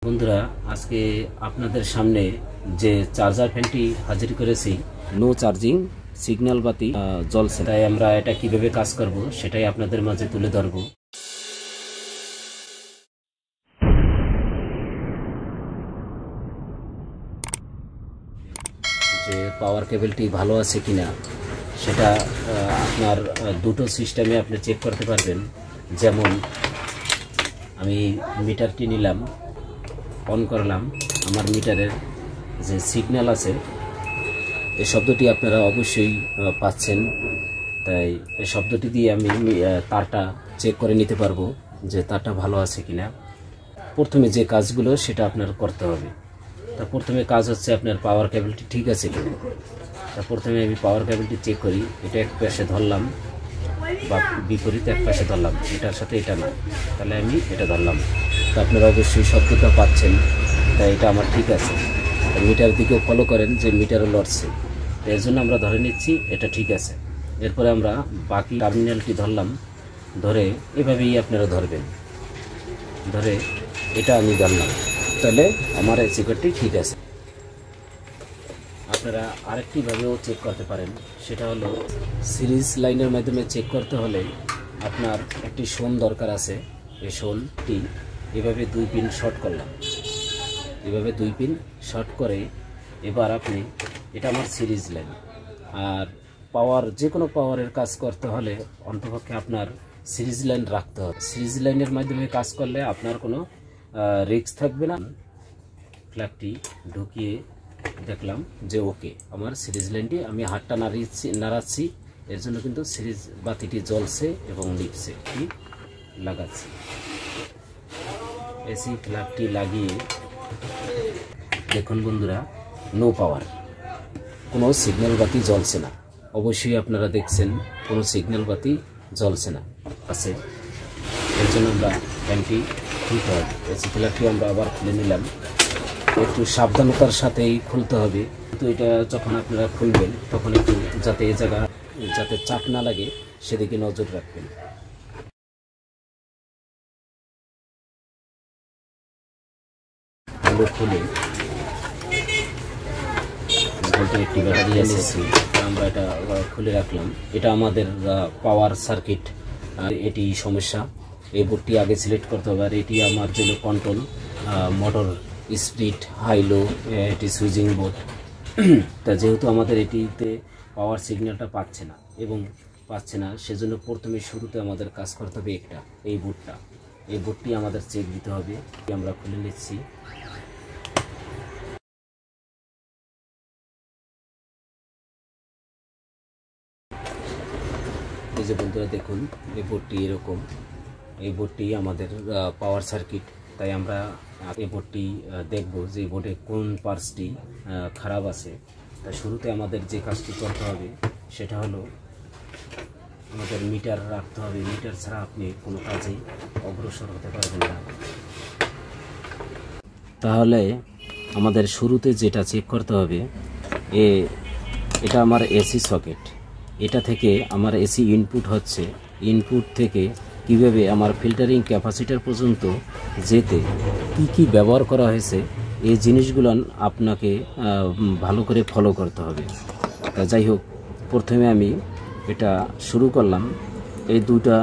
বন্ধুরা, আজকে আপনাদের সামনে যে চার্জার ফ্যানটি হাজির করেছি, নো চার্জিং সিগন্যাল বাতি জ্বলছে, তাই আমরা এটা কিভাবে কাজ করব সেটাই আপনাদের মাঝে তুলে ধরব। যে পাওয়ার কেবলটি ভালো আছে কিনা সেটা আপনার দুটো সিস্টেমে আপনি চেক করতে পারবেন। যেমন আমি মিটারটি নিলাম, অন করলাম, আমার মিটারের যে সিগন্যাল আছে এই শব্দটি আপনারা অবশ্যই পাচ্ছেন, তাই এই শব্দটি দিয়ে আমি তারটা চেক করে নিতে পারবো যে তারটা ভালো আছে কিনা। প্রথমে যে কাজগুলো সেটা আপনার করতে হবে। তা প্রথমে কাজ হচ্ছে আপনার পাওয়ার কেবলটি ঠিক আছে কিনা। তা প্রথমে আমি পাওয়ার কেবলটি চেক করি। এটা এক পাশে ধরলাম বা বিপরীত এক পাশে ধরলাম, এটার সাথে এটা না, তাহলে আমি এটা ধরলাম। তো আপনারা অবশ্যই শব্দটা পাচ্ছেন, তাই এটা আমার ঠিক আছে। মিটার দিকেও ফলো করেন যে মিটারও লড়ছে, এর জন্য আমরা ধরে নিচ্ছি এটা ঠিক আছে। এরপরে আমরা বাকি টার্মিনালটি ধরলাম, ধরে এভাবেই আপনারা ধরবেন, ধরে এটা আমি ধরলাম, তাহলে আমার এই চেকারটি ঠিক আছে। আপনারা আরেকটিভাবেও চেক করতে পারেন, সেটা হলো সিরিজ লাইনের মাধ্যমে চেক করতে হলে আপনার একটি শোন দরকার আছে। এই শোনটি এভাবে 2 পিন শর্ট করলাম, এভাবে 2 পিন শর্ট করে এবার আপনি, এটা আমার সিরিজ লাইন, আর পাওয়ার যে কোনো পাওয়ারের কাজ করতে হলে অন্তপক্ষে আপনার সিরিজ লাইন রাখতে হবে। সিরিজ লাইনের মাধ্যমে কাজ করলে আপনার কোনো রিস্ক থাকবে না। প্লাগটি ঢুকিয়ে দেখলাম যে ওকে, আমার সিরিজ লাইনটি, আমি হাতটা নাড়াচ্ছি, এর জন্য কিন্তু সিরিজ বাতিটি জ্বলছে এবং নিভছে। কি লাগাচ্ছি, এসি প্লাগটি লাগিয়ে দেখুন বন্ধুরা, নো পাওয়ার, কোনো সিগন্যাল বাতি জ্বলছে না। অবশ্যই আপনারা দেখছেন কোনো সিগন্যাল বাতি জ্বলছে না আছে, এর জন্য আমরা ফ্যানটি খুলতে হবে। এসি প্লাগটি আমরা আবার খুলে নিলাম, একটু সাবধানতার সাথেই খুলতে হবে। কিন্তু এটা যখন আপনারা খুলবেন তখন একটু যাতে এই জায়গা যাতে চাপ না লাগে সেদিকে নজর রাখবেন। খুলে একটি ব্যাটারি এনেছি, আমরা এটা খুলে রাখলাম। এটা আমাদের পাওয়ার সার্কিট, আর এটি সমস্যা। এই বোর্ডটি আগে সিলেক্ট করতে হবে। আর এটি আমার জন্য control, motor speed, high low, এটি সুইচিং বোর্ড। তা যেহেতু আমাদের এটিতে পাওয়ার সিগন্যালটা পাচ্ছে না, সেজন্য প্রথমে শুরুতে আমাদের কাজ করতে হবে একটা এই বোর্ডটি আমাদের চেক দিতে হবে। আমরা খুলে নিচ্ছি। এই যে বন্ধুরা দেখুন, এই বোর্ডটি এরকম, এই বোর্ডটি আমাদের পাওয়ার সার্কিট। তাই আমরা এই বোর্ডটি দেখব যে এই বোর্ডে কোন পার্টসটি খারাপ আছে। তাই শুরুতে আমাদের যে কাজটি করতে হবে সেটা হলো আমাদের মিটার রাখতে হবে। মিটার ছাড়া আপনি কোনো কাজেই অগ্রসর হতে পারবেন না। তাহলে আমাদের শুরুতে যেটা চেক করতে হবে, এটা আমার এসি সকেট, এটা থেকে আমার এসি ইনপুট হচ্ছে। ইনপুট থেকে কিভাবে আমার ফিল্টারিং ক্যাপাসিটার পর্যন্ত যেতে কি ব্যবহার করা হয়েছে, এই জিনিসগুলো আপনাকে ভালো করে ফলো করতে হবে। তা যাই হোক, প্রথমে আমি এটা শুরু করলাম। এই দুটা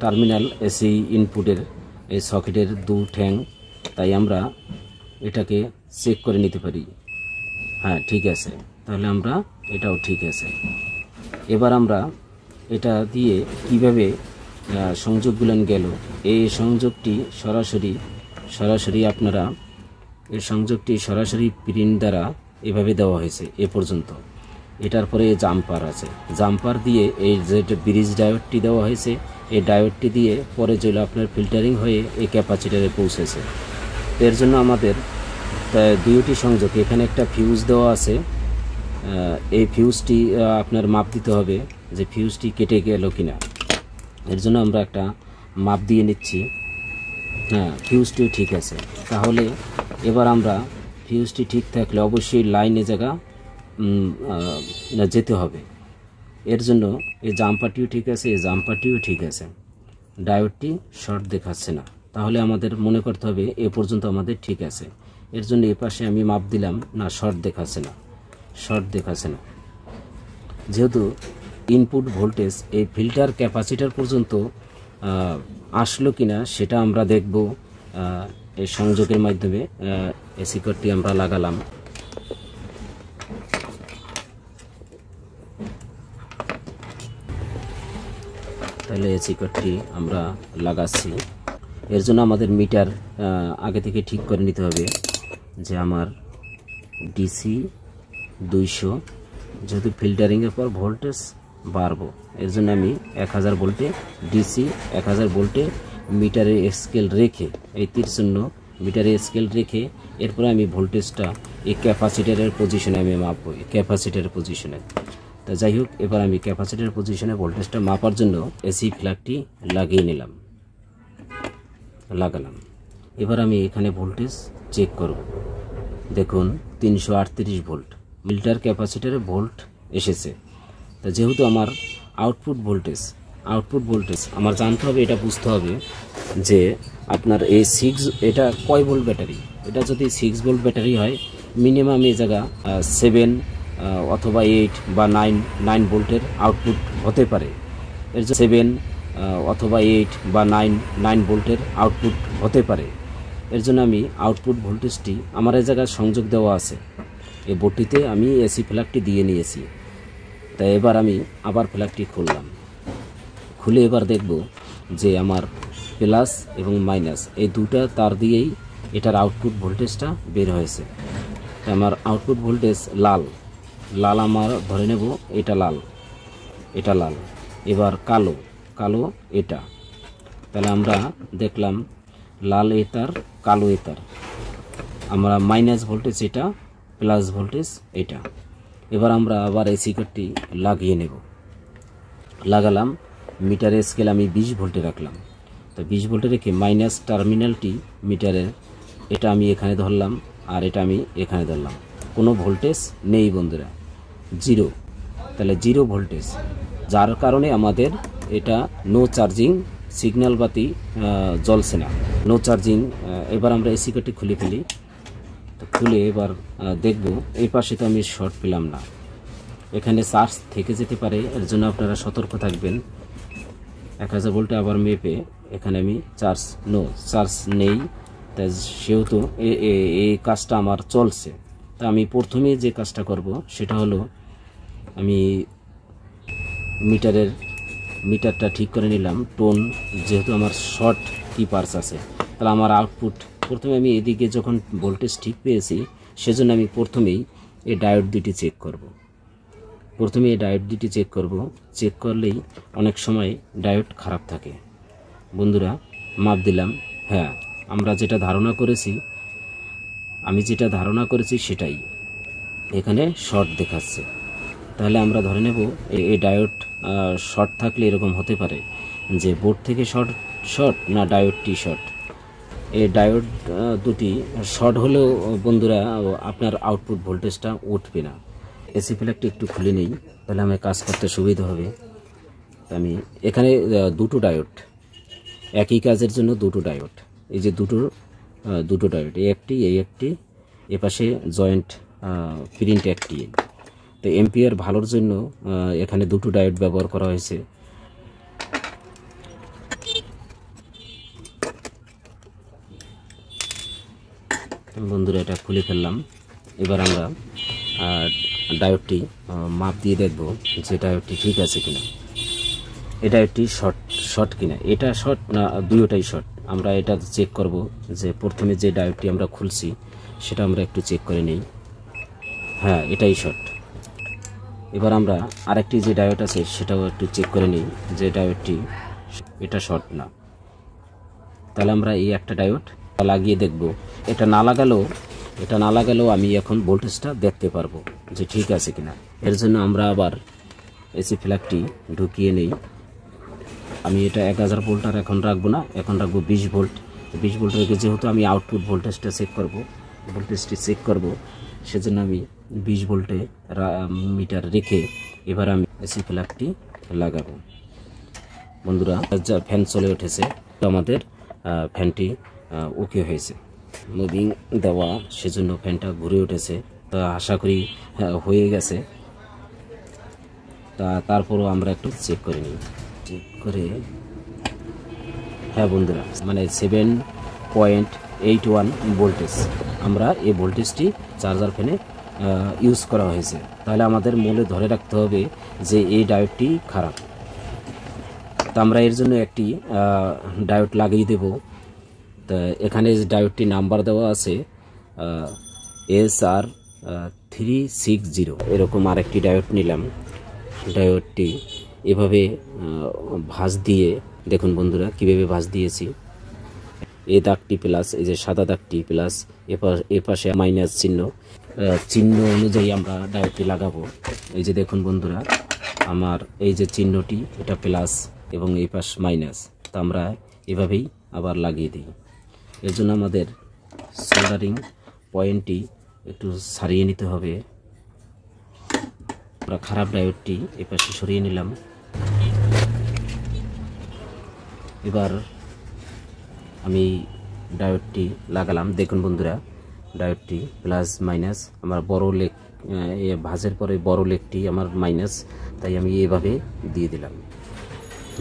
টার্মিনাল এসি ইনপুটের এই সকেটের 2 ঠ্যাং, তাই আমরা এটাকে চেক করে নিতে পারি। হ্যাঁ, ঠিক আছে, তাহলে আমরা এটাও ঠিক আছে। এবার আমরা এটা দিয়ে কিভাবে সংযোগগুলো গেল, এই সংযোগটি সরাসরি আপনারা এই সংযোগটি সরাসরি প্রিন্ট দ্বারা এভাবে দেওয়া হয়েছে এ পর্যন্ত। এটার পরে জাম্পার আছে, জাম্পার দিয়ে এই যে ব্রিজ ডায়োডটি দেওয়া হয়েছে, এই ডায়োডটি দিয়ে পরে যেগুলো আপনার ফিল্টারিং হয়ে এই ক্যাপাসিটারে পৌঁছেছে। এর জন্য আমাদের 2টি সংযোগ, এখানে একটা ফিউজ দেওয়া আছে। এই ফিউজটি আপনার মাপ দিতে হবে যে ফিউজটি কেটে গেল কিনা। এর জন্য আমরা একটা মাপ দিয়ে নিচ্ছি। হ্যাঁ, ফিউজটিও ঠিক আছে। তাহলে এবার আমরা ফিউজটি ঠিক থাকলে অবশ্যই লাইনে জায়গা যেতে হবে। এর জন্য এই জাম্পারটিও ঠিক আছে, এই জাম্পারটিও ঠিক আছে। ডায়োডটি শর্ট দেখাচ্ছে না, তাহলে আমাদের মনে করতে হবে এ পর্যন্ত আমাদের ঠিক আছে। এর জন্য এ পাশে আমি মাপ দিলাম, না শর্ট দেখাচ্ছে না, শর্ট দেখাচ্ছে না। যেহেতু ইনপুট ভোল্টেজ এই ফিল্টার ক্যাপাসিটার পর্যন্ত আসলো কিনা সেটা আমরা দেখব এই সংযোগের মাধ্যমে। এসি কর্ডটি আমরা লাগালাম, তাহলে এসি কর্ডটি আমরা লাগাচ্ছি। এর জন্য আমাদের মিটার আগে থেকে ঠিক করে নিতে হবে যে আমার ডিসি 200, যেহেতু ফিল্টারিংয়ের পর ভোল্টেজ বাড়বো, এর জন্য আমি 1000 ভোল্টে ডিসি 1000 ভোল্টে মিটারে স্কেল রেখে, এই 53 মিটারে স্কেল রেখে এরপরে আমি ভোল্টেজটা এই ক্যাপাসিটারের পজিশনে আমি মাপবো, ক্যাপাসিটারের পজিশনে। তা যাই হোক, এবার আমি ক্যাপাসিটারের পজিশনে ভোল্টেজটা মাপার জন্য এসি ফ্ল্যাগটি লাগিয়ে নিলাম, লাগালাম। এবার আমি এখানে ভোল্টেজ চেক করব। দেখুন 338 ভোল্ট মিটার ক্যাপাসিটারে ভোল্ট এসেছে। তা যেহেতু আমার আউটপুট ভোল্টেজ আমার জানতে হবে, এটা বুঝতে হবে যে আপনার এই 6, এটা কয় ভোল্ট ব্যাটারি। এটা যদি 6 ভোল্ট ব্যাটারি হয় মিনিমাম এই জায়গা 7 অথবা 8 বা 9 ভোল্টের আউটপুট হতে পারে। এর জন্য 7 অথবা 8 বা 9 ভোল্টের আউটপুট হতে পারে। এর জন্য আমি আউটপুট ভোল্টেজটি আমার এই জায়গায় সংযোগ দেওয়া আছে, এই বোর্ডটিতে আমি এসি ফ্ল্যাগটি দিয়ে নিয়েছি। তাই এবার আমি আবার ফ্ল্যাগটি খুললাম, খুলে এবার দেখব যে আমার প্লাস এবং মাইনাস এই দুটা তার দিয়েই এটার আউটপুট ভোল্টেজটা বের হয়েছে। আমার আউটপুট ভোল্টেজ লাল আমার ধরে নেব, এটা লাল। এবার কালো এটা। তাহলে আমরা দেখলাম লাল এতার, কালো এতার। আমরা মাইনাস ভোল্টেজ এটা, প্লাস ভোল্টেজ এটা। এবার আমরা আবার এসি কর্ডটি লাগিয়ে নেব, লাগালাম। মিটারের স্কেল আমি 20 ভোল্টে রাখলাম। তো 20 ভোল্টে রেখে মাইনাস টার্মিনালটি মিটারের, এটা আমি এখানে ধরলাম আর এটা আমি এখানে ধরলাম। কোনো ভোল্টেজ নেই বন্ধুরা, 0। তাহলে 0 ভোল্টেজ, যার কারণে আমাদের এটা নো চার্জিং, সিগন্যাল বাতি জ্বলছে না, নো চার্জিং। এবার আমরা এসি কর্ডটি খুলে ফেলি। তো খুলে এবার দেখব, এই পাশে তো আমি শর্ট পেলাম না, এখানে চার্জ থেকে যেতে পারে। এর জন্য আপনারা সতর্ক থাকবেন। 1000 ভোল্টে আবার মেপে এখানে আমি চার্জ নেই। তাই সেহেতু এই কাজটা আমার চলছে। তা আমি প্রথমে যে কাজটা করব সেটা হলো আমি মিটারটা ঠিক করে নিলাম। টোন যেহেতু আমার শর্ট কিপার্স আছে, তাহলে আমার আউটপুট প্রথমে আমি এদিকে যখন ভোল্টেজ ঠিক পেয়েছি সেজন্য আমি প্রথমেই এই ডায়োড দুটি চেক করব। চেক করলেই অনেক সময় ডায়োড খারাপ থাকে। বন্ধুরা মাপ দিলাম, হ্যাঁ আমি যেটা ধারণা করেছি সেটাই এখানে শর্ট দেখাচ্ছে। তাহলে আমরা ধরে নেব এই ডায়োড শর্ট থাকলে এরকম হতে পারে যে বোর্ড থেকে শর্ট না ডায়োডটি শর্ট। এই ডায়োড দুটি শর্ট হলেও বন্ধুরা আপনার আউটপুট ভোল্টেজটা উঠবে না। এসি ফ্ল্যাগটি একটু খুলে নেই, তাহলে আমার কাজ করতে সুবিধা হবে। আমি এখানে দুটো ডায়োড, একই কাজের জন্য দুটো ডায়োড, এই যে দুটো ডায়োড, এই একটি এপাশে জয়েন্ট প্রিন্ট একটি। তো এম্পিয়ার ভালোর জন্য এখানে দুটো ডায়োড ব্যবহার করা হয়েছে। বন্ধুরা এটা খুলে ফেললাম। এবার আমরা ডায়োডটি মাপ দিয়ে দেখব যে ডায়োডটি ঠিক আছে কিনা, এই ডায়োডটি শর্ট কিনা। এটা শর্ট না দুটোটাই শর্ট, আমরা এটা চেক করব। যে প্রথমে যে ডায়োডটি আমরা খুলছি সেটা আমরা একটু চেক করে নেই। হ্যাঁ এটাই শর্ট। এবার আমরা আরেকটি যে ডায়োড আছে সেটাও একটু চেক করে নিই যে ডায়োডটি এটা শর্ট না। তাহলে আমরা এই একটা ডায়োড লাগিয়ে দেখব। এটা না লাগালেও আমি এখন ভোল্টেজটা দেখতে পারবো যে ঠিক আছে কিনা। এর জন্য আমরা আবার এসি ফ্ল্যাগটি ঢুকিয়ে নেই। আমি এটা 1000 ভোল্ট আর এখন রাখবো না, এখন রাখবো 20 ভোল্ট। 20 ভোল্ট রেখে যেহেতু আমি আউটপুট ভোল্টেজটি চেক করব সেজন্য আমি 20 ভোল্টে মিটার রেখে এবার আমি এসি ফ্ল্যাগটি লাগাবো। বন্ধুরা ফ্যান চলে উঠেছে, আমাদের ফ্যানটি ওকে হয়েছে। মুভিং দেওয়া, সেজন্য ফ্যানটা ঘুরে উঠেছে। তা আশা করি হয়ে গেছে। তারপরও আমরা একটু চেক করে নিই। চেক করে হ্যাঁ বন্ধুরা, মানে 7.81 ভোল্টেজ, আমরা এই ভোল্টেজটি চার্জার ফ্যানে ইউজ করা হয়েছে। তাহলে আমাদের মূলে ধরে রাখতে হবে যে এই ডায়োডটি খারাপ। তো আমরা এর জন্য একটি ডায়োড লাগিয়ে দেব। তো এখানে ডায়োডটি নাম্বার দেওয়া আছে SR360। এরকম আরেকটি ডায়োড নিলাম। ডায়োডটি এভাবে ভাঁজ দিয়ে, দেখুন বন্ধুরা কীভাবে ভাঁজ দিয়েছি। এই দাগটি প্লাস, এই যে সাদা দাগটি প্লাস, এ পাশে মাইনাস চিহ্ন অনুযায়ী আমরা ডায়োডটি লাগাবো। এই যে দেখুন বন্ধুরা, আমার এই যে চিহ্নটি এটা প্লাস এবং এই পাশ মাইনাস। তা আমরা এভাবেই আবার লাগিয়ে দিই। এর জন্য আমাদের সোল্ডারিং পয়েন্টটি একটু সারিয়ে নিতে হবে। আমরা খারাপ ডায়োডটি এ পাশে সরিয়ে নিলাম। এবার আমি ডায়োডটি লাগালাম। দেখুন বন্ধুরা, ডায়োডটি প্লাস মাইনাস, আমার বড় লেগ ভাঁজের পরে বড় লেগটি আমার মাইনাস, তাই আমি এভাবে দিয়ে দিলাম।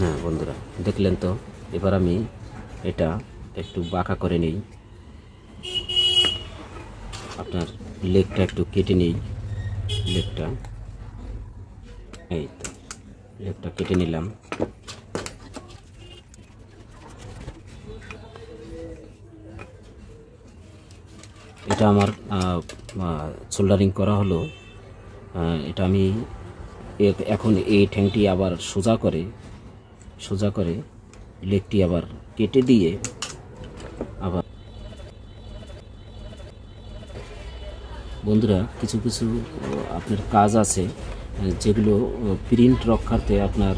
হ্যাঁ বন্ধুরা দেখলেন তো। এবার আমি এটা একটু বাঁকা করে নিই। আপনার লেগটা একটু কেটে নিই। লেগটা এই তো, লেগটা কেটে নিলাম। এটা আমার সোল্ডারিং করা হলো। এটা আমি এখন এই ঠ্যাংটি আবার সোজা করে লেগটি আবার কেটে দিয়ে আবার বন্ধুরা কিছু আপনার কাজ আছে যেগুলো প্রিন্ট রক্ষার্থে আপনার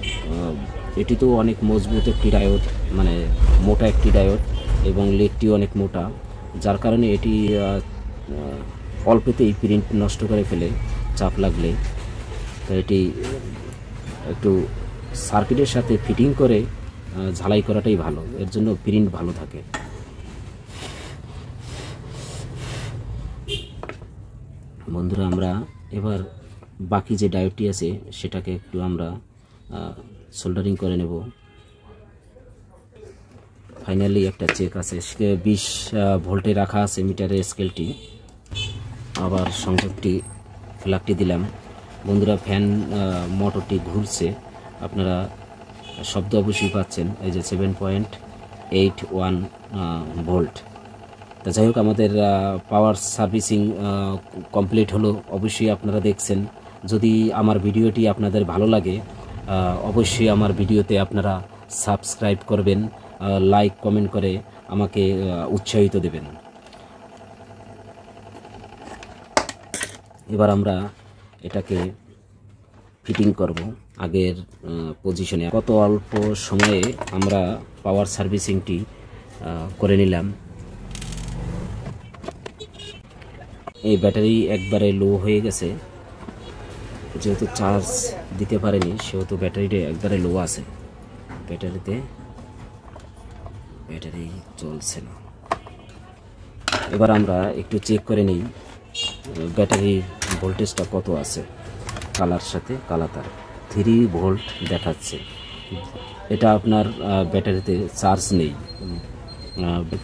এটি তো অনেক মজবুত একটি ডায়োড, মানে মোটা একটি ডায়োড এবং লেগটি অনেক মোটা, যার কারণে এটি অল্পতেই প্রিন্ট নষ্ট করে ফেলে চাপ লাগলে। তো এটি একটু সার্কিটের সাথে ফিটিং করে ঝালাই করাটাই ভালো, এর জন্য প্রিন্ট ভালো থাকে। বন্ধুরা আমরা এবার বাকি যে ডায়োডটি আছে সেটাকে একটু আমরা সোল্ডারিং করে নেব। ফাইনালি একটা চেক আছে, 20 ভোল্টে রাখা আছে মিটারের স্কেলটি। আবার সংযোগটি ফ্ল্যাগটি দিলাম। বন্ধুরা ফ্যান মোটরটি ঘুরছে, আপনারা শব্দ অবশ্যই পাচ্ছেন। এই যে 7.81 ভোল্ট। তা যাই হোক, আমাদের পাওয়ার সার্ভিসিং কমপ্লিট হলো। অবশ্যই আপনারা দেখছেন। যদি আমার ভিডিওটি আপনাদের ভালো লাগে অবশ্যই আমার ভিডিওতে আপনারা সাবস্ক্রাইব করবেন, লাইক কমেন্ট করে আমাকে উৎসাহিত দেবেন। এবার আমরা এটাকে ফিটিং করব আগের পজিশনে। কত অল্প সময়ে আমরা পাওয়ার সার্ভিসিংটি করে নিলাম। এই ব্যাটারি একবারে লো হয়ে গেছে, যেহেতু চার্জ দিতে পারেনি সেহেতু ব্যাটারিটা একবারে লো আছে। ব্যাটারি চলছে না। এবার আমরা একটু চেক করে নিই ব্যাটারির ভোল্টেজটা কত আছে। কালার সাথে কালাতার 3 ভোল্ট দেখাচ্ছে। এটা আপনার ব্যাটারিতে চার্জ নেই,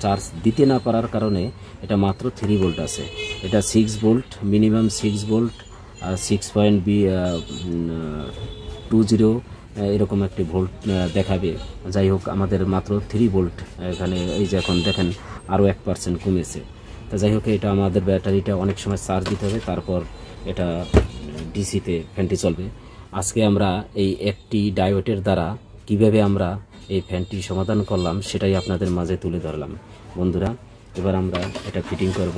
চার্জ দিতে না পারার কারণে এটা মাত্র 3 ভোল্ট আছে। এটা 6 ভোল্ট, মিনিমাম 6 ভোল্ট, 6.20 এরকম একটি ভোল্ট দেখাবে। যাই হোক, আমাদের মাত্র 3 ভোল্ট এখানে। এই যে এখন দেখেন আরও 1% কমেছে। তা যাই হোক, এটা আমাদের ব্যাটারিটা অনেক সময় চার্জ দিতে হবে, তারপর এটা ডিসিতে ফ্যানটি চলবে। আজকে আমরা এই একটি ডায়োডের দ্বারা কিভাবে আমরা এই ফ্যানটি সমাধান করলাম সেটাই আপনাদের মাঝে তুলে ধরলাম। বন্ধুরা এবার আমরা এটা ফিটিং করব।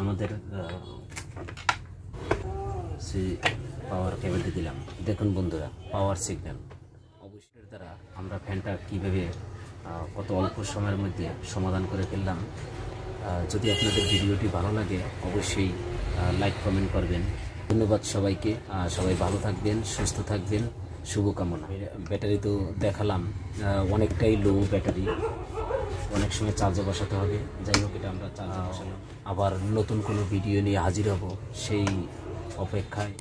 আমাদের সেই পাওয়ার কেবলটি দিলাম। দেখুন বন্ধুরা, পাওয়ার সিগন্যাল অবশ্যই দ্বারা আমরা ফ্যানটা কীভাবে কত অল্প সময়ের মধ্যে সমাধান করে ফেললাম। যদি আপনাদের ভিডিওটি ভালো লাগে অবশ্যই লাইক কমেন্ট করবেন। ধন্যবাদ সবাইকে। সবাই ভালো থাকবেন, সুস্থ থাকবেন, শুভকামনা। ব্যাটারি তো দেখালাম, অনেকটাই লো ব্যাটারি, অনেক সময় চার্জে বসাতে হবে। যাই হোক, এটা আমরা চার্জে বসালাম। আবার নতুন কোনো ভিডিও নিয়ে হাজির হব, সেই অপেক্ষায়।